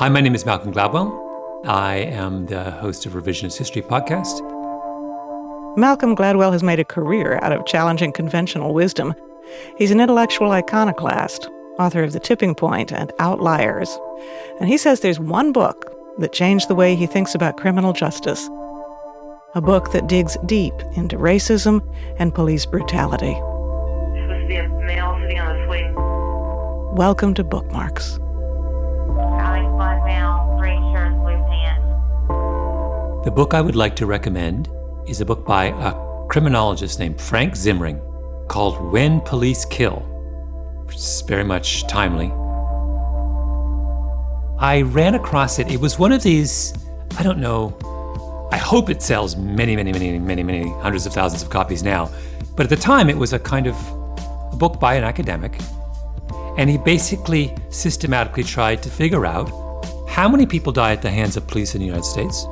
Hi, my name is Malcolm Gladwell. I am the host of Revisionist History podcast. Malcolm Gladwell has made a career out of challenging conventional wisdom. He's an intellectual iconoclast, author of The Tipping Point and Outliers. And he says there's one book that changed the way he thinks about criminal justice. A book that digs deep into racism and police brutality. This supposed to be a male sitting on a swing. Welcome to Bookmarks. Alex, black male, green shirt, blue pants. The book I would like to recommend is a book by a criminologist named Frank Zimring called When Police Kill, which is very much timely. I ran across it. It was one of these, I don't know, I hope it sells many hundreds of thousands of copies now. But at the time, it was a kind of a book by an academic. And he basically systematically tried to figure out how many people die at the hands of police in the United States,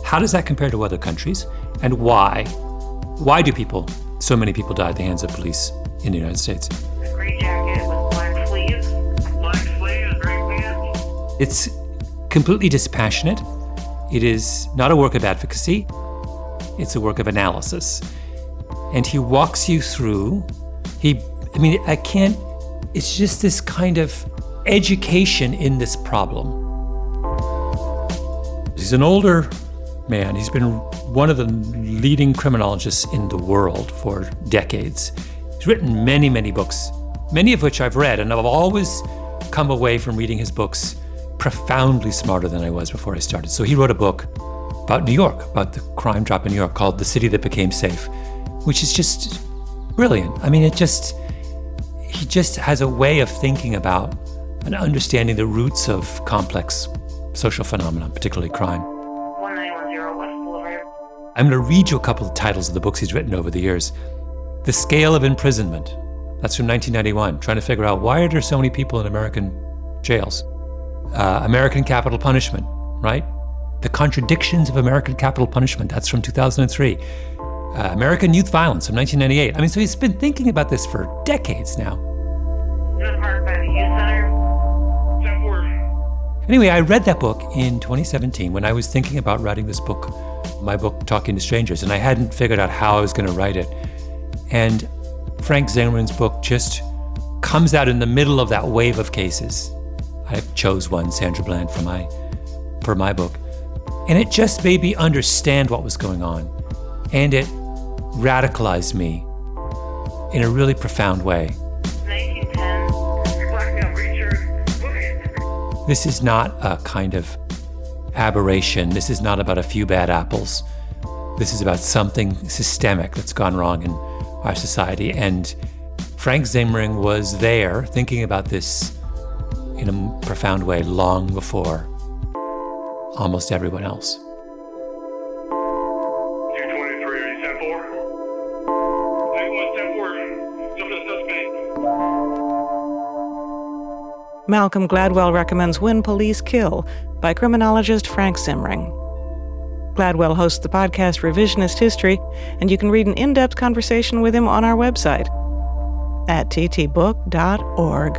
how does that compare to other countries, and why? Why do so many people die at the hands of police in the United States? A gray jacket with black sleeves. Black sleeves, gray pants. It's completely dispassionate. It is not a work of advocacy. It's a work of analysis. And he walks you through, it's just this kind of education in this problem. He's an older man. He's been one of the leading criminologists in the world for decades. He's written many books, many of which I've read, and I've always come away from reading his books profoundly smarter than I was before I started. So he wrote a book about New York, about the crime drop in New York, called The City That Became Safe, which is just brilliant. He just has a way of thinking about and understanding the roots of complex social phenomena, particularly crime. 1910 West Boulevard. I'm going to read you a couple of titles of the books he's written over the years. The Scale of Imprisonment. That's from 1991, trying to figure out why are there so many people in American jails. American Capital Punishment, right? The Contradictions of American Capital Punishment. That's from 2003. American Youth Violence from 1998. So he's been thinking about this for decades now. In the park by the youth center. Anyway, I read that book in 2017 when I was thinking about writing this book, my book, Talking to Strangers, and I hadn't figured out how I was going to write it. And Frank Zimring's book just comes out in the middle of that wave of cases. I chose one, Sandra Bland, for my book. And it just made me understand what was going on. And it radicalized me in a really profound way. 1910, black male, green shirt. This is not a kind of aberration. This is not about a few bad apples. This is about something systemic that's gone wrong in our society. And Frank Zimring was there thinking about this in a profound way long before almost everyone else. 223, are you 10-4? 10-4, jump to the suspect. Malcolm Gladwell recommends When Police Kill by criminologist Frank Zimring. Gladwell hosts the podcast Revisionist History, and you can read an in-depth conversation with him on our website at ttbook.org.